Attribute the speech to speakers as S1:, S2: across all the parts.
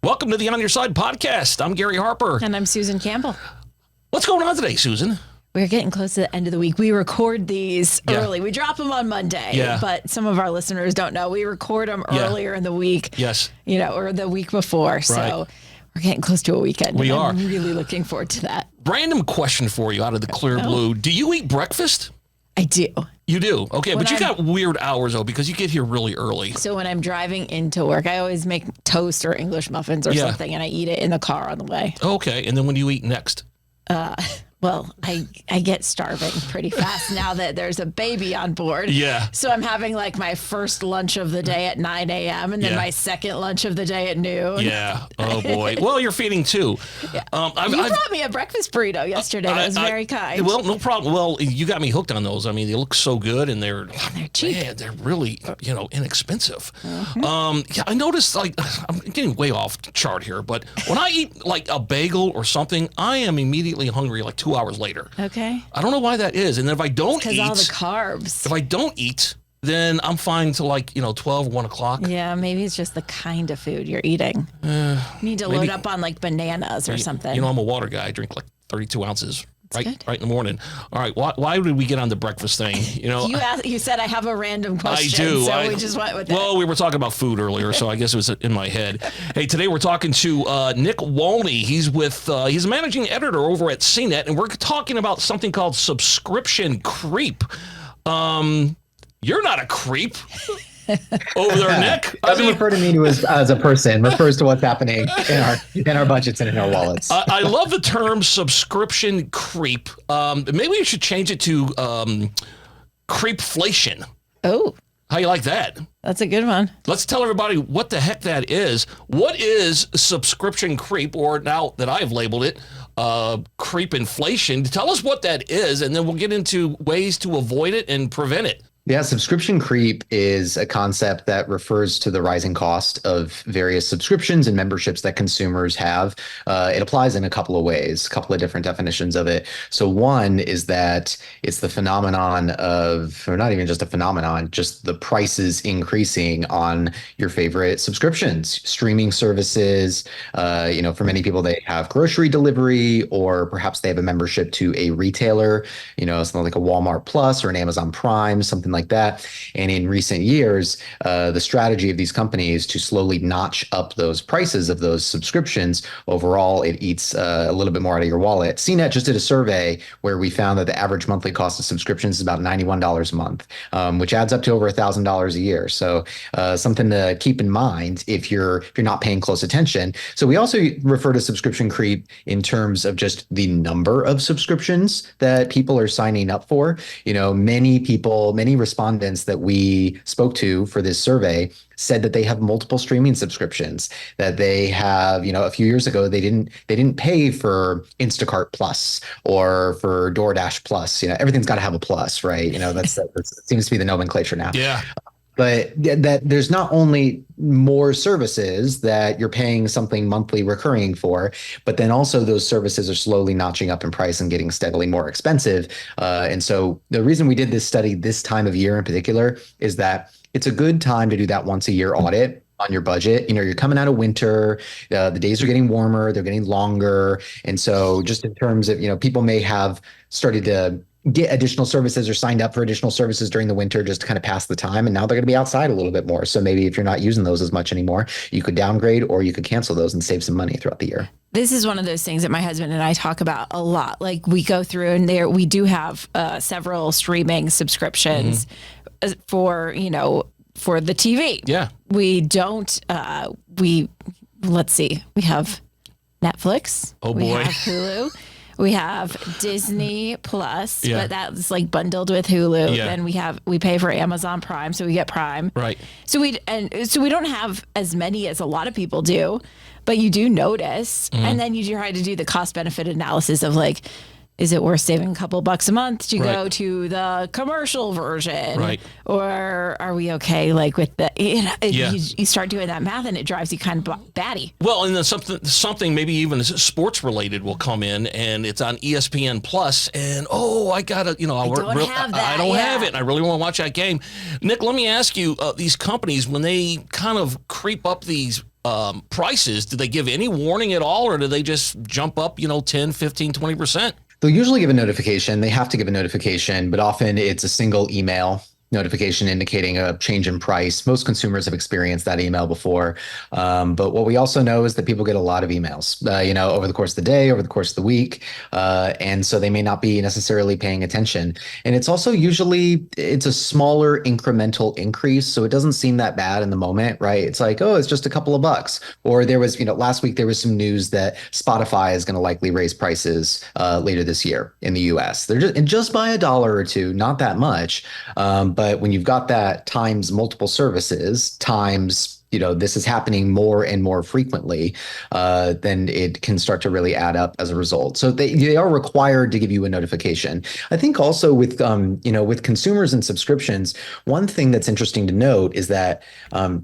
S1: Welcome to the On Your Side podcast. I'm Gary Harper.
S2: And I'm Susan Campbell.
S1: What's going on today, Susan?
S2: We're getting close to the end of the week. We record these early. We drop them on Monday, but some of our listeners don't know. We record them earlier in the week.
S1: Yes.
S2: Or the week before. So we're getting close to a weekend.
S1: We are.
S2: I'm really looking forward to that.
S1: Random question for you out of the clear blue. Do you eat breakfast?
S2: I do.
S1: You do? Okay, but you got weird hours, though, because you get here really early.
S2: So when I'm driving into work, I always make toast or English muffins or something, and I eat it in the car on the way.
S1: Okay, and then when do you eat next?
S2: Well, I get starving pretty fast now that there's a baby on board.
S1: Yeah.
S2: So I'm having like my first lunch of the day at 9 a.m. and then my second lunch of the day at noon.
S1: Yeah. Oh, boy. Well, you're feeding too.
S2: Yeah. You brought me a breakfast burrito yesterday. That was very kind.
S1: Well, no problem. Well, you got me hooked on those. I mean, they look so good and they're
S2: cheap.
S1: Man, they're really, inexpensive. I noticed, I'm getting way off chart here, but when I eat like a bagel or something, I am immediately hungry like 2 hours later.
S2: Okay.
S1: I don't know why that is. And if I don't eat,
S2: because all the carbs.
S1: If I don't eat, then I'm fine till 12, 1 o'clock.
S2: Yeah, maybe it's just the kind of food you're eating. You need to load up on like bananas or something.
S1: I'm a water guy. I drink like 32 ounces. Right in the morning. All right. Why did we get on the breakfast thing?
S2: You said I have a random question.
S1: I do.
S2: So we just went with it.
S1: Well, we were talking about food earlier, so I guess it was in my head. Hey, today we're talking to Nick Wolney. He's he's a managing editor over at CNET, and we're talking about something called subscription creep. You're not a creep. Over there, Nick.
S3: Doesn't refer to me as a person. Refers to what's happening in our budgets and in our wallets.
S1: I love the term subscription creep. Maybe we should change it to creepflation.
S2: Oh,
S1: how you like that?
S2: That's a good one.
S1: Let's tell everybody what the heck that is. What is subscription creep, or now that I've labeled it, creep inflation? Tell us what that is, and then we'll get into ways to avoid it and prevent it.
S3: Yeah, subscription creep is a concept that refers to the rising cost of various subscriptions and memberships that consumers have. It applies in a couple of ways, a couple of different definitions of it. So one is that it's the phenomenon of, or not even just a phenomenon, just the prices increasing on your favorite subscriptions, streaming services. For many people, they have grocery delivery, or perhaps they have a membership to a retailer, something like a Walmart Plus or an Amazon Prime, something like that. And in recent years, the strategy of these companies to slowly notch up those prices of those subscriptions, overall, it eats a little bit more out of your wallet. CNET just did a survey where we found that the average monthly cost of subscriptions is about $91 a month, which adds up to over $1,000 a year. So something to keep in mind if you're not paying close attention. So we also refer to subscription creep in terms of just the number of subscriptions that people are signing up for. Many respondents that we spoke to for this survey said that they have multiple streaming subscriptions, that they have, a few years ago, they didn't pay for Instacart Plus or for DoorDash Plus. Everything's got to have a plus, right? That seems to be the nomenclature now.
S1: Yeah.
S3: But that there's not only more services that you're paying something monthly recurring for, but then also those services are slowly notching up in price and getting steadily more expensive. And so the reason we did this study this time of year in particular is that it's a good time to do that once a year audit on your budget. You're coming out of winter, the days are getting warmer, they're getting longer. And so just in terms of, people may have started to get additional services or signed up for additional services during the winter just to kind of pass the time. And now they're going to be outside a little bit more. So maybe if you're not using those as much anymore, you could downgrade or you could cancel those and save some money throughout the year.
S2: This is one of those things that my husband and I talk about a lot. Like we go through and we do have several streaming subscriptions for the TV.
S1: Yeah.
S2: We don't, let's see, we have Netflix.
S1: Oh boy.
S2: We have Hulu. We have Disney Plus, but that's like bundled with Hulu.
S1: Yeah.
S2: Then we pay for Amazon Prime, so we get Prime.
S1: Right.
S2: So we don't have as many as a lot of people do, but you do notice, and then you try to do the cost benefit analysis of like, is it worth saving a couple bucks a month to go to the commercial version?
S1: Right.
S2: Or are we okay like with the, you start doing that math and it drives you kind of batty.
S1: Well, and then something maybe even sports related will come in and it's on ESPN Plus and, I got to, I don't have it and I really want to watch that game. Nick, let me ask you, these companies, when they kind of creep up these prices, do they give any warning at all, or do they just jump up, 10, 15, 20%?
S3: They'll usually give a notification. They have to give a notification, but often it's a single email notification indicating a change in price. Most consumers have experienced that email before. But what we also know is that people get a lot of emails, over the course of the day, over the course of the week. And so they may not be necessarily paying attention. And it's also it's a smaller incremental increase. So it doesn't seem that bad in the moment, right? It's like, oh, it's just a couple of bucks. Or there was, last week there was some news that Spotify is going to likely raise prices later this year in the US. They're just by $1 or $2, not that much. But when you've got that times multiple services, times, this is happening more and more frequently, then it can start to really add up as a result. So they are required to give you a notification. I think also with, with consumers and subscriptions, one thing that's interesting to note is that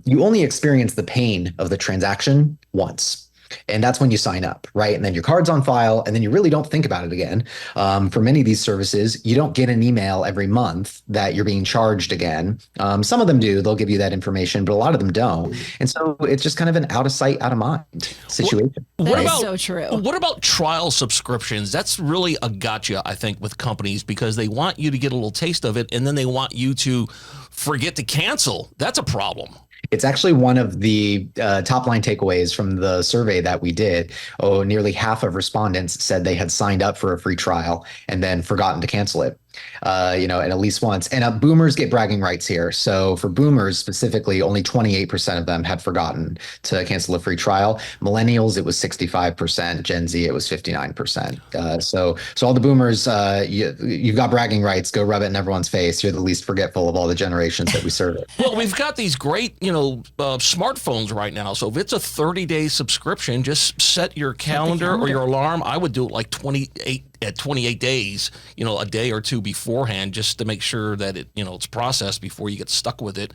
S3: you only experience the pain of the transaction once. And that's when you sign up, right? And then your card's on file, and then you really don't think about it again. For many of these services, you don't get an email every month that you're being charged again. Some of them do, they'll give you that information, but a lot of them don't. And so it's just kind of an out of sight, out of mind situation.
S2: That is so true.
S1: What about trial subscriptions? That's really a gotcha, I think, with companies, because they want you to get a little taste of it, and then they want you to forget to cancel. That's a problem.
S3: It's actually one of the top line takeaways from the survey that we did. Nearly half of respondents said they had signed up for a free trial and then forgotten to cancel it. And at least once. And boomers get bragging rights here. So for boomers specifically, only 28% of them had forgotten to cancel a free trial. Millennials, it was 65%. Gen Z, it was 59%. So all the boomers, you've got bragging rights. Go rub it in everyone's face. You're the least forgetful of all the generations that we serve.
S1: Well, we've got these great, smartphones right now. So if it's a 30-day subscription, just set your calendar or your alarm. I would do it like 28 days, a day or two beforehand, just to make sure that it's processed before you get stuck with it.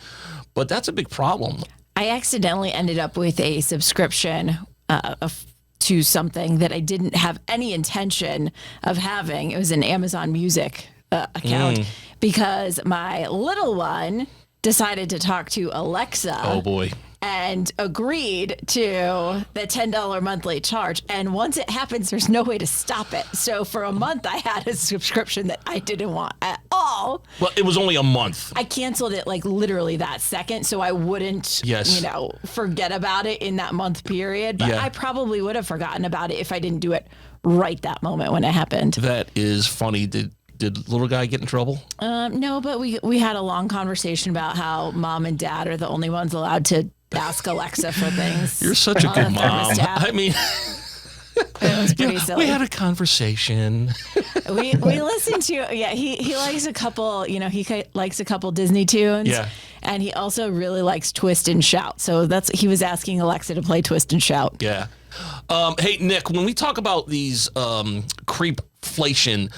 S1: But that's a big problem.
S2: I accidentally ended up with a subscription to something that I didn't have any intention of having. It was an Amazon Music account because my little one decided to talk to Alexa.
S1: Oh boy.
S2: And agreed to the $10 monthly charge. And once it happens, there's no way to stop it. So for a month, I had a subscription that I didn't want at all.
S1: Well, it was only a month.
S2: I canceled it like literally that second, so I wouldn't, forget about it in that month period. But I probably would have forgotten about it if I didn't do it right that moment when it happened.
S1: That is funny. Did little guy get in trouble?
S2: No, but we had a long conversation about how mom and dad are the only ones allowed to ask Alexa for things.
S1: You're such a good mom. I mean,
S2: it was pretty silly.
S1: We had a conversation.
S2: we listened to he likes a couple, he likes a couple Disney tunes.
S1: Yeah.
S2: And he also really likes Twist and Shout. So he was asking Alexa to play Twist and Shout.
S1: Yeah. Hey, Nick, when we talk about these creepflation,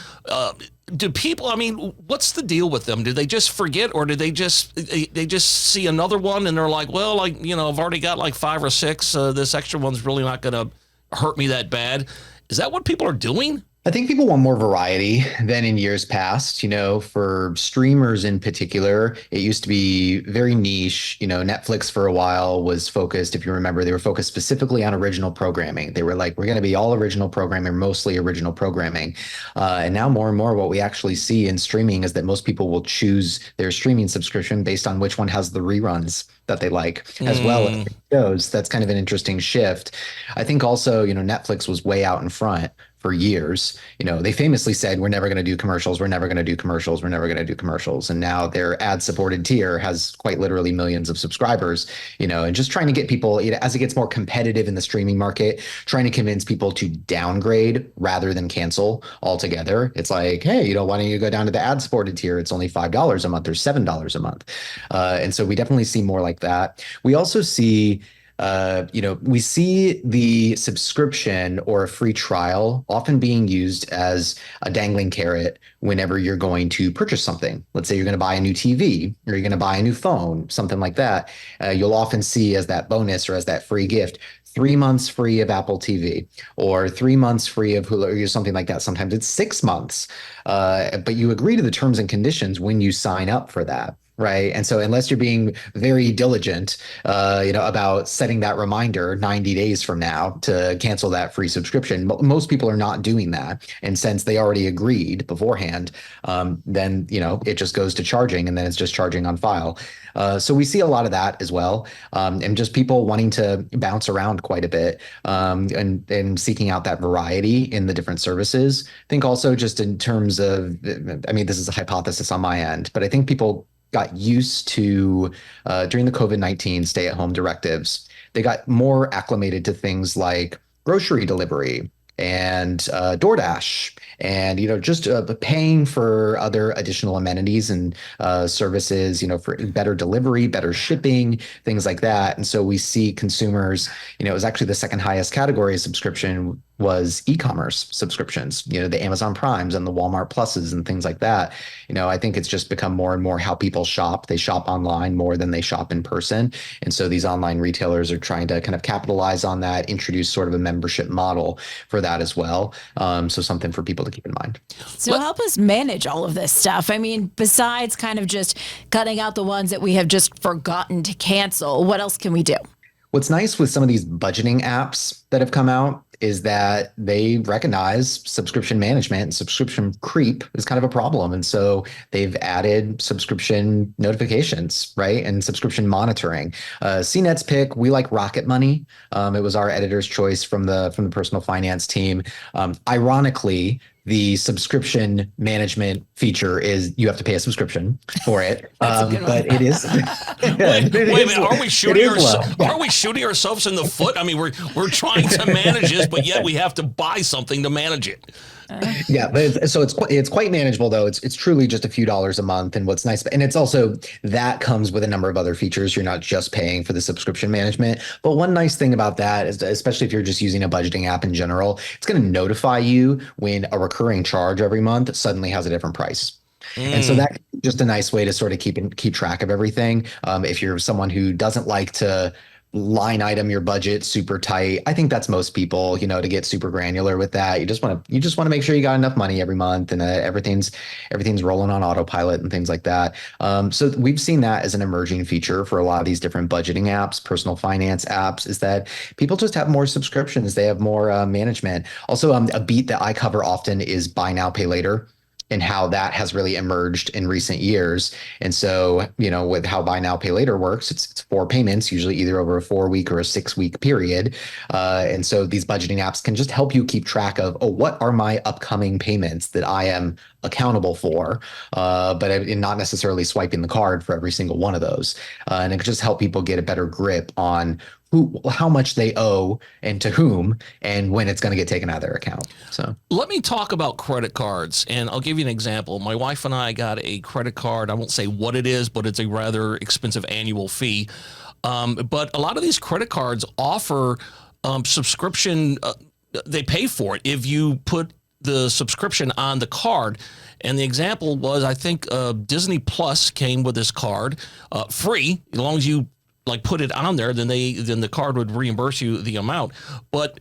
S1: do people, what's the deal with them? Do they just forget, or do they just see another one and they're like, well, I've already got like 5 or 6. This extra one's really not going to hurt me that bad. Is that what people are doing?
S3: I think people want more variety than in years past. For streamers in particular, it used to be very niche. Netflix for a while was focused, if you remember, they were focused specifically on original programming. They were like, we're going to be all original programming, mostly original programming. And now more and more what we actually see in streaming is that most people will choose their streaming subscription based on which one has the reruns that they like, as well as shows. That's kind of an interesting shift. I think also, Netflix was way out in front for years. They famously said, we're never going to do commercials. We're never going to do commercials. We're never going to do commercials. And now their ad supported tier has quite literally millions of subscribers, and just trying to get people, as it gets more competitive in the streaming market, trying to convince people to downgrade rather than cancel altogether. It's like, hey, why don't you go down to the ad supported tier? It's only $5 a month or $7 a month. And so we definitely see more like that. We also see we see the subscription or a free trial often being used as a dangling carrot whenever you're going to purchase something. Let's say you're going to buy a new TV or you're going to buy a new phone, something like that. You'll often see as that bonus or as that free gift, 3 months free of Apple TV or 3 months free of Hulu or something like that. Sometimes it's 6 months, but you agree to the terms and conditions when you sign up for that. right? And so unless you're being very diligent, about setting that reminder 90 days from now to cancel that free subscription, most people are not doing that. And since they already agreed beforehand, then, it just goes to charging, and then it's just charging on file. So we see a lot of that as well, and just people wanting to bounce around quite a bit, and seeking out that variety in the different services. I think also just in terms of, I mean, this is a hypothesis on my end, but I think people got used to, during the COVID-19 stay-at-home directives, they got more acclimated to things like grocery delivery and DoorDash, and just paying for other additional amenities and services, for better delivery, better shipping, things like that. And so we see consumers, it was actually the second highest category of subscription was e-commerce subscriptions, the Amazon Primes and the Walmart Pluses and things like that. I think it's just become more and more how people shop. They shop online more than they shop in person. And so these online retailers are trying to kind of capitalize on that, introduce sort of a membership model for that as well. So something for people to keep in mind.
S2: So help us manage all of this stuff. I mean, besides kind of just cutting out the ones that we have just forgotten to cancel, what else can we do?
S3: What's nice with some of these budgeting apps that have come out is that they recognize subscription management and subscription creep is kind of a problem. And so they've added subscription notifications, right? And subscription monitoring. CNET's pick, we like Rocket Money. It was our editor's choice from the personal finance team. Ironically, the subscription management feature is you have to pay a subscription for it. But it is.
S1: Wait a minute, are we shooting ourselves in the foot? I mean, we're trying to manage this, but yet we have to buy something to manage it.
S3: Yeah, but so it's quite manageable though. It's truly just a few dollars a month, and what's nice, and it's also that comes with a number of other features. You're not just paying for the subscription management, but one nice thing about that is, especially if you're just using a budgeting app in general, it's going to notify you when a recurring charge every month suddenly has a different price. And so that's just a nice way to sort of keep track of everything. If you're someone who doesn't like to line item your budget super tight, I think that's most people, to get super granular with that. You just want to make sure you got enough money every month, and everything's rolling on autopilot and things like that. So we've seen that as an emerging feature for a lot of these different budgeting apps, personal finance apps, is that people just have more subscriptions. They have more management. Also, a beat that I cover often is buy now, pay later, and how that has really emerged in recent years. And so, with how buy now, pay later works, it's 4 payments, usually either over a 4-week or a 6-week period. And so these budgeting apps can just help you keep track of, what are my upcoming payments that I am accountable for, but not necessarily swiping the card for every single one of those. And it can just help people get a better grip on how much they owe and to whom, and when it's going to get taken out of their account. So
S1: let me talk about credit cards, and I'll give you an example. My wife and I got a credit card. I won't say what it is, but it's a rather expensive annual fee. But a lot of these credit cards offer subscription. They pay for it if you put the subscription on the card. And the example was, I think Disney Plus came with this card free, as long as you put it on there, then the card would reimburse you the amount. But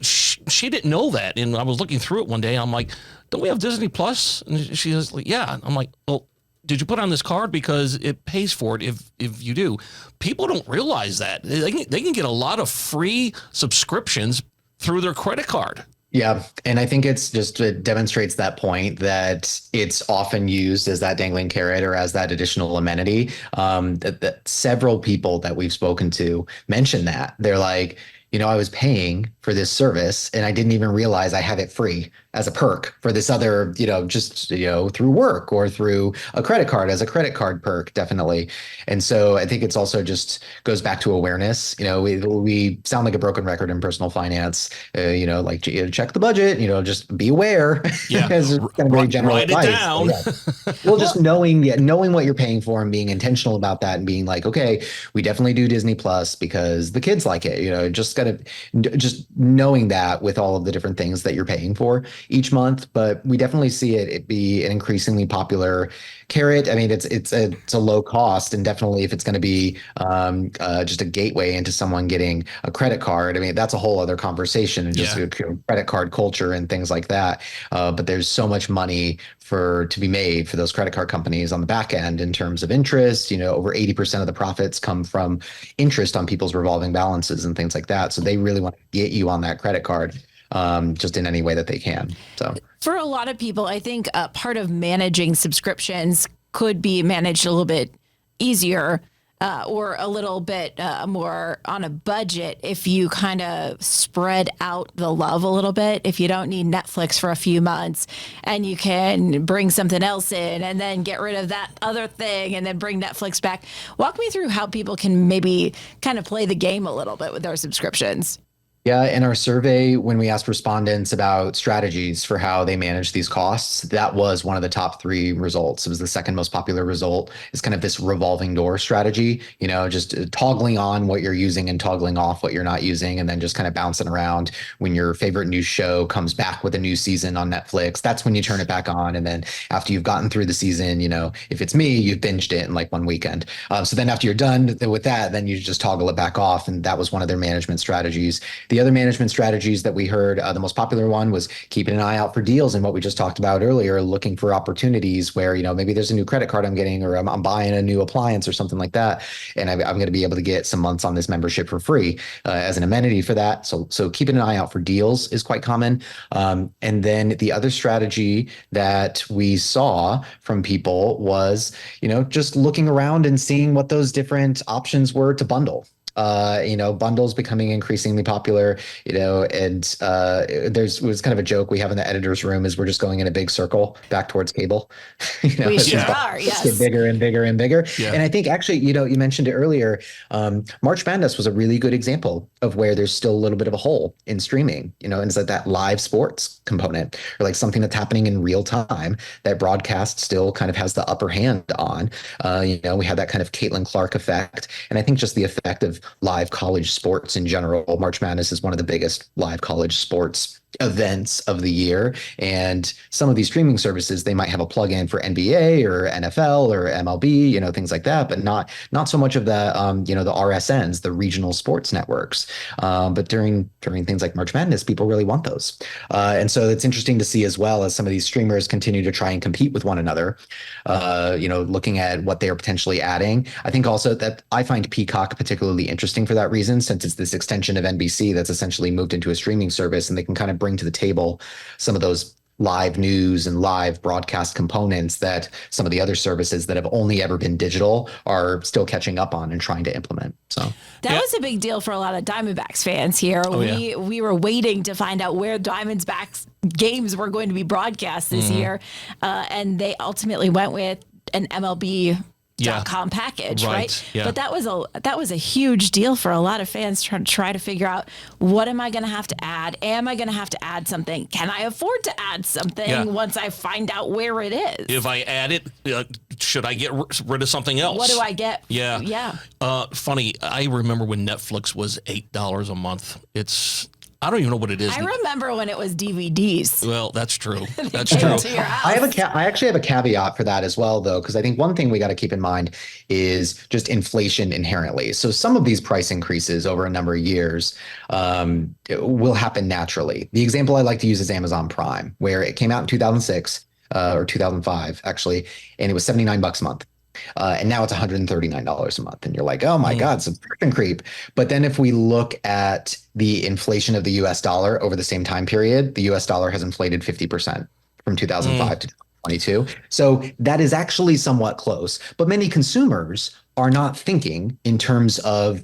S1: she didn't know that, and I was looking through it one day. I'm like, don't we have Disney Plus? And she was like, yeah. I'm like, well, did you put on this card? Because it pays for it if you do. People don't realize that they can get a lot of free subscriptions through their credit card.
S3: Yeah. And I think it demonstrates that point that it's often used as that dangling carrot or as that additional amenity. That several people that we've spoken to mention that. They're like, I was paying for this service and I didn't even realize I have it free as a perk for this other, through work or through a credit card as a credit card perk, definitely. And so I think it's also just goes back to awareness. We sound like a broken record in personal finance, check the budget, just be aware.
S1: Yeah.
S3: As kind of very general
S1: Write
S3: advice.
S1: it down.
S3: Yeah. Well, just knowing what you're paying for and being intentional about that and being like, okay, we definitely do Disney Plus because the kids like it, just gotta just knowing that with all of the different things that you're paying for each month. But we definitely see it be an increasingly popular carrot. I mean, it's a low cost, and definitely if it's going to be just a gateway into someone getting a credit card, I mean, that's a whole other conversation, and just credit card culture and things like that. But there's so much money to be made for those credit card companies on the back end in terms of interest. Over 80% of the profits come from interest on people's revolving balances and things like that. So they really want to get you on that credit card just in any way that they can. So
S2: for a lot of people, I think part of managing subscriptions could be managed a little bit easier or a little bit more on a budget if you kind of spread out the love a little bit. If you don't need Netflix for a few months and you can bring something else in and then get rid of that other thing and then bring Netflix back. Walk me through how people can maybe kind of play the game a little bit with their subscriptions.
S3: Yeah, in our survey, when we asked respondents about strategies for how they manage these costs, that was one of the top 3 results. It was the second most popular result, is kind of this revolving door strategy, just toggling on what you're using and toggling off what you're not using, and then just kind of bouncing around. When your favorite new show comes back with a new season on Netflix, that's when you turn it back on. And then after you've gotten through the season, if it's me, you've binged it in like one weekend. So then after you're done with that, then you just toggle it back off. And that was one of their management strategies. The other management strategies that we heard, the most popular one was keeping an eye out for deals, and what we just talked about earlier, looking for opportunities where, maybe there's a new credit card I'm getting, or I'm buying a new appliance or something like that, and I'm going to be able to get some months on this membership for free as an amenity for that. So keeping an eye out for deals is quite common. And then the other strategy that we saw from people was, just looking around and seeing what those different options were to bundle. Bundles becoming increasingly popular, and it was kind of a joke we have in the editor's room is we're just going in a big circle back towards cable.
S2: We sure are, yes.
S3: Get bigger and bigger and bigger.
S1: Yeah.
S3: And I think actually, you mentioned it earlier, March Madness was a really good example of where there's still a little bit of a hole in streaming, and it's like that live sports component, or like something that's happening in real time that broadcast still kind of has the upper hand on. We had that kind of Caitlin Clark effect. And I think just the effect of live college sports in general. March Madness is one of the biggest live college sports events of the year. And some of these streaming services, they might have a plugin for NBA or NFL or MLB, things like that, but not so much of the, the RSNs, the regional sports networks. But during things like March Madness, people really want those. And so it's interesting to see as well as some of these streamers continue to try and compete with one another, looking at what they are potentially adding. I think also that I find Peacock particularly interesting for that reason, since it's this extension of NBC that's essentially moved into a streaming service, and they can kind of bring to the table some of those live news and live broadcast components that some of the other services that have only ever been digital are still catching up on and trying to implement. So
S2: that was a big deal for a lot of Diamondbacks fans here. We were waiting to find out where Diamondbacks games were going to be broadcast this year, and they ultimately went with an MLB.com package, right?
S1: Yeah.
S2: But that was a huge deal for a lot of fans try to figure out, what am I going to have to add? Am I going to have to add something? Can I afford to add something once I find out where it is?
S1: If I add it, should I get rid of something else?
S2: What do I get?
S1: Yeah. Funny, I remember when Netflix was $8 a month. I don't even know what it is.
S2: I remember when it was DVDs.
S1: Well, that's true. That's true.
S3: I actually have a caveat for that as well, though, because I think one thing we got to keep in mind is just inflation inherently. So some of these price increases over a number of years will happen naturally. The example I like to use is Amazon Prime, where it came out in 2006 or 2005, actually, and it was $79 a month. And now it's $139 a month. And you're like, oh my God, subscription creep. But then if we look at the inflation of the US dollar over the same time period, the US dollar has inflated 50% from 2005 to 2022. So that is actually somewhat close. But many consumers are not thinking in terms of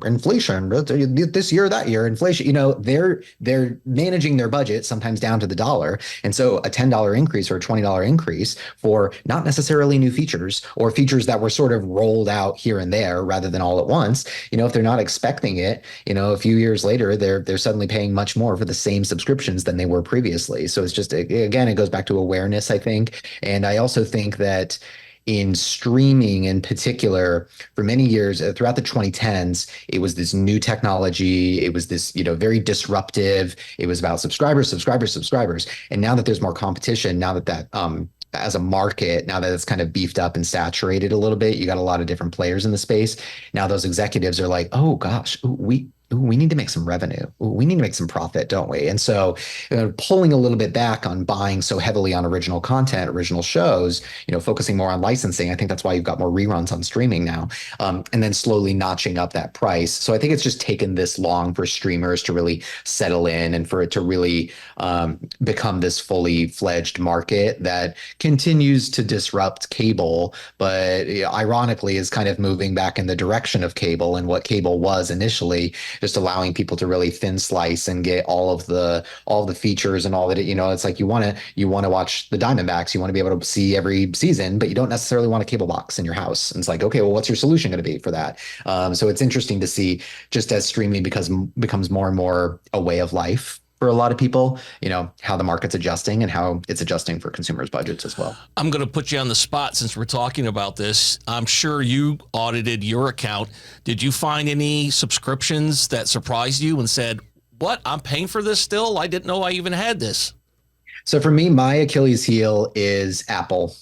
S3: inflation this year, that year, inflation. They're managing their budget sometimes down to the dollar. And so a $10 increase or a $20 increase for not necessarily new features or features that were sort of rolled out here and there rather than all at once, if they're not expecting it, a few years later, they're suddenly paying much more for the same subscriptions than they were previously. So it's just, again, it goes back to awareness, I think. And I also think that in streaming in particular, for many years throughout the 2010s, it was this new technology. It was this, very disruptive. It was about subscribers, subscribers, subscribers. And now that there's more competition, now that as a market, now that it's kind of beefed up and saturated a little bit, you got a lot of different players in the space. Now those executives are like, oh gosh, we need to make some revenue. We need to make some profit, don't we? And so pulling a little bit back on buying so heavily on original content, original shows, focusing more on licensing. I think that's why you've got more reruns on streaming now, and then slowly notching up that price. So I think it's just taken this long for streamers to really settle in and for it to really become this fully fledged market that continues to disrupt cable, but ironically is kind of moving back in the direction of cable and what cable was initially, just allowing people to really thin slice and get all of the features and all that. It's like you want to watch the Diamondbacks, you want to be able to see every season, but you don't necessarily want a cable box in your house. And it's like, okay, well, what's your solution going to be for that? So it's interesting to see, just as streaming becomes more and more a way of life for a lot of people, how the market's adjusting and how it's adjusting for consumers' budgets as well.
S1: I'm going to put you on the spot since we're talking about this. I'm sure you audited your account. Did you find any subscriptions that surprised you and said, what, I'm paying for this still? I didn't know I even had this.
S3: So for me, my Achilles heel is Apple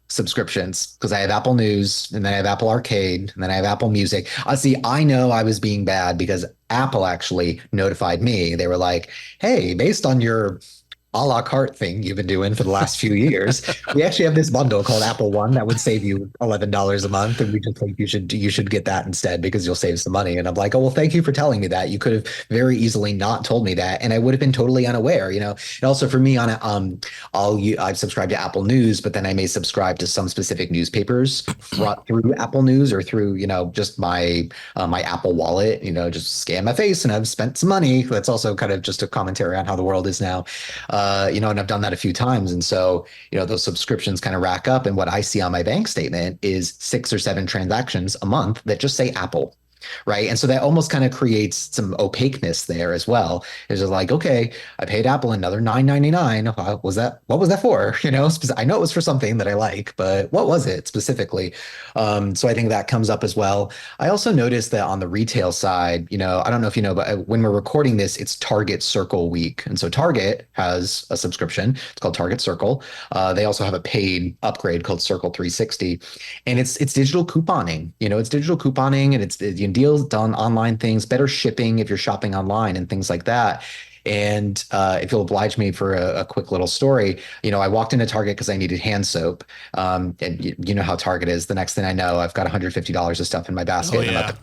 S3: subscriptions, because I have Apple News, and then I have Apple Arcade, and then I have Apple Music. See, I know I was being bad because Apple actually notified me. They were like, hey, based on your a la carte thing you've been doing for the last few years, we actually have this bundle called Apple One that would save you $11 a month, and we just think you should get that instead because you'll save some money. And I'm like, oh well, thank you for telling me that. You could have very easily not told me that, and I would have been totally unaware. And also for me, I've subscribed to Apple News, but then I may subscribe to some specific newspapers through Apple News or through just my my Apple Wallet. Just scan my face and I've spent some money. That's also kind of just a commentary on how the world is now. And I've done that a few times. And so, those subscriptions kind of rack up. And what I see on my bank statement is 6 or 7 transactions a month that just say Apple. Right. And so that almost kind of creates some opaqueness there as well. It's just like, okay, I paid Apple another $9.99. What was that for? I know it was for something that I like, but what was it specifically? So I think that comes up as well. I also noticed that on the retail side, I don't know if you know, but when we're recording this, it's Target Circle week. And so Target has a subscription. It's called Target Circle. They also have a paid upgrade called Circle 360. And it's digital couponing. It's digital couponing, and it's deals done online, things, better shipping if you're shopping online and things like that. And if you'll oblige me for a quick little story, I walked into Target because I needed hand soap. And you know how Target is. The next thing I know, I've got $150 of stuff in my basket.
S1: Oh,
S3: and
S1: yeah.
S3: I'm at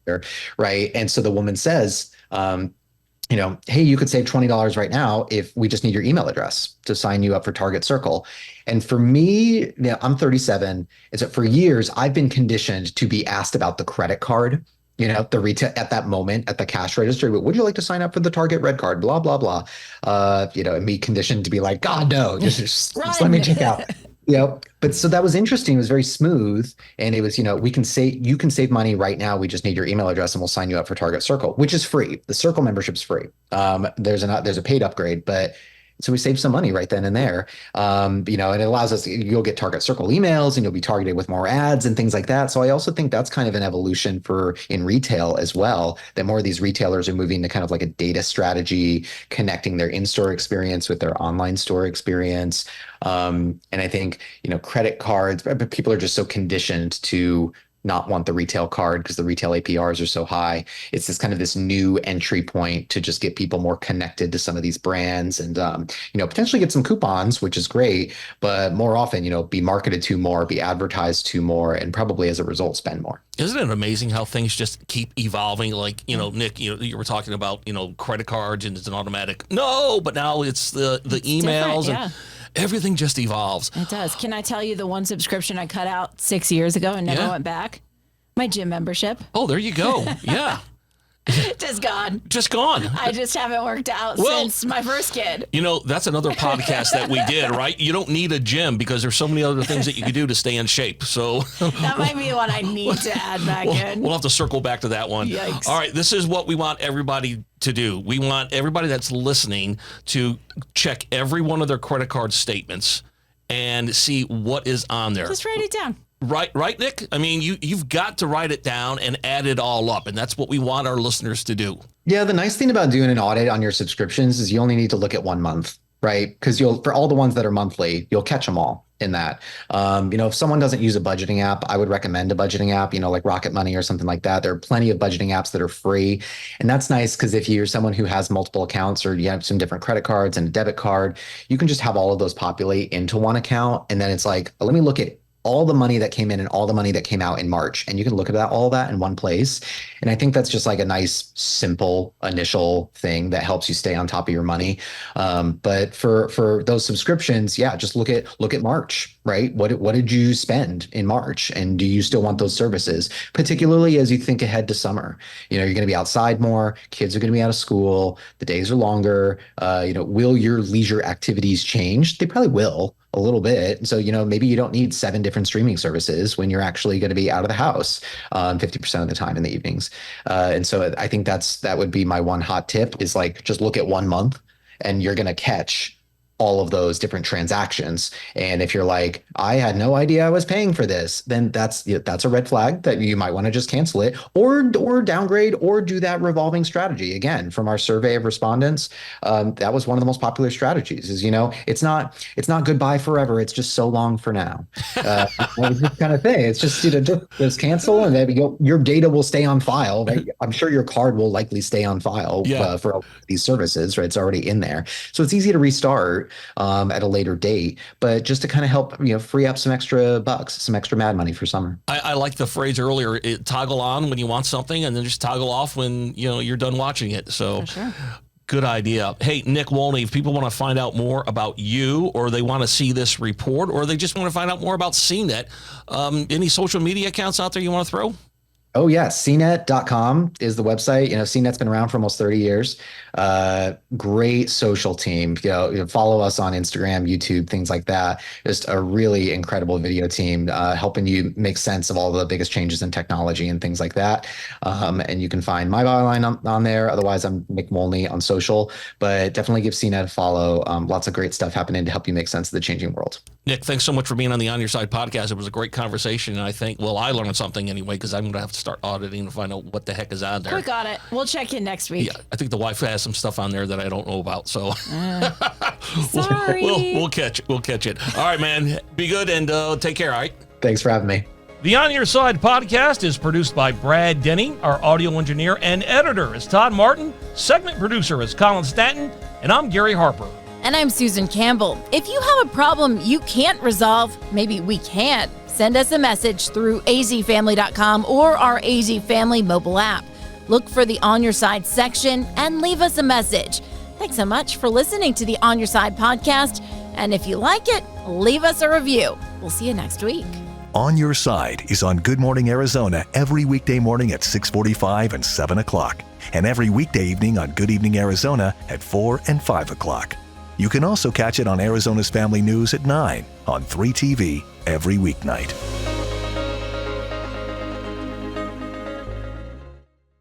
S3: the right. And so the woman says, hey, you could save $20 right now if we just need your email address to sign you up for Target Circle. And for me, I'm 37. And so for years, I've been conditioned to be asked about the credit card. The retail at that moment at the cash register, would you like to sign up for the Target Red Card? Blah, blah, blah. And me conditioned to be like, God, no, just let me check out. But so that was interesting. It was very smooth. And it was, you can save money right now. We just need your email address and we'll sign you up for Target Circle, which is free. The Circle membership's free. There's a paid upgrade, but so we save some money right then and there. And it allows us, you'll get Target Circle emails and you'll be targeted with more ads and things like that. So I also think that's kind of an evolution in retail as well, that more of these retailers are moving to kind of like a data strategy, connecting their in-store experience with their online store experience. And I think, credit cards, but people are just so conditioned to not want the retail card because the retail APRs are so high. It's this new entry point to just get people more connected to some of these brands and, potentially get some coupons, which is great, but more often, be marketed to more, be advertised to more, and probably as a result, spend more.
S1: Isn't it amazing how things just keep evolving? Like, Nick, you were talking about, credit cards and it's an automatic. No, but now it's the emails and everything just evolves.
S2: It does. Can I tell you the one subscription I cut out 6 years ago and never went back? My gym membership.
S1: Oh, there you go. Yeah.
S2: Just gone.
S1: Just gone.
S2: I just haven't worked out since my first kid.
S1: That's another podcast that we did, right? You don't need a gym because there's so many other things that you can do to stay in shape. So
S2: that might be what I need to add back in.
S1: We'll have to circle back to that one.
S2: Yikes.
S1: All right. This is what we want everybody to do. We want everybody that's listening to check every one of their credit card statements and see what is on there.
S2: Just write it down.
S1: Right, Nick? I mean, you've got to write it down and add it all up, and that's what we want our listeners to do.
S3: Yeah, the nice thing about doing an audit on your subscriptions is you only need to look at 1 month, right? Because for all the ones that are monthly, you'll catch them all in that. If someone doesn't use a budgeting app, I would recommend a budgeting app, like Rocket Money or something like that. There are plenty of budgeting apps that are free. And that's nice because if you're someone who has multiple accounts or you have some different credit cards and a debit card, you can just have all of those populate into one account. And then it's like, let me look at all the money that came in and all the money that came out in March. And you can look at all that in one place. And I think that's just like a nice, simple initial thing that helps you stay on top of your money. But for those subscriptions, yeah, just look at March, right? What did you spend in March? And do you still want those services, particularly as you think ahead to summer? You're going to be outside more, kids are going to be out of school, the days are longer. Will your leisure activities change? They probably will. A little bit. So, maybe you don't need 7 different streaming services when you're actually going to be out of the house 50% of the time in the evenings. And so I think that would be my one hot tip is like, just look at 1 month and you're going to catch all of those different transactions. And if you're like, I had no idea I was paying for this, then that's a red flag that you might want to just cancel it or downgrade or do that revolving strategy. Again, from our survey of respondents, that was one of the most popular strategies is, it's not goodbye forever. It's just so long for now. This kind of thing. It's just, just cancel and then your data will stay on file. Right? I'm sure your card will likely stay on file for these services, right? It's already in there. So it's easy to restart at a later date, but just to kind of help, free up some extra bucks, some extra mad money for summer.
S1: I like the phrase earlier, toggle on when you want something and then just toggle off when, you're done watching it. So sure. Good idea. Hey, Nick Wolney, if people want to find out more about you or they want to see this report or they just want to find out more about CNET, any social media accounts out there you want to throw?
S3: Oh, yeah. CNET.com is the website. CNET's been around for almost 30 years. Great social team. Follow us on Instagram, YouTube, things like that. Just a really incredible video team helping you make sense of all the biggest changes in technology and things like that. And you can find my byline on there. Otherwise, I'm Nick Wolney on social. But definitely give CNET a follow. Lots of great stuff happening to help you make sense of the changing world.
S1: Nick, thanks so much for being on the On Your Side podcast. It was a great conversation. And I think, I learned something anyway, because I'm going to have to start auditing to find out what the heck is on there.
S2: Quick audit. We'll check in next week.
S1: Yeah, I think the wife has some stuff on there that I don't know about. So
S2: sorry.
S1: We'll catch it. All right, man. Be good and take care, all right?
S3: Thanks for having me.
S1: The On Your Side podcast is produced by Brad Denny. Our audio engineer and editor is Todd Martin. Segment producer is Colin Stanton. And I'm Gary Harper.
S2: And I'm Susan Campbell. If you have a problem you can't resolve, maybe we can. Send us a message through azfamily.com or our AZ Family mobile app. Look for the On Your Side section and leave us a message. Thanks so much for listening to the On Your Side podcast. And if you like it, leave us a review. We'll see you next week.
S4: On Your Side is on Good Morning Arizona every weekday morning at 6:45 and 7 o'clock. And every weekday evening on Good Evening Arizona at 4 and 5 o'clock. You can also catch it on Arizona's Family News at 9 on 3TV every weeknight.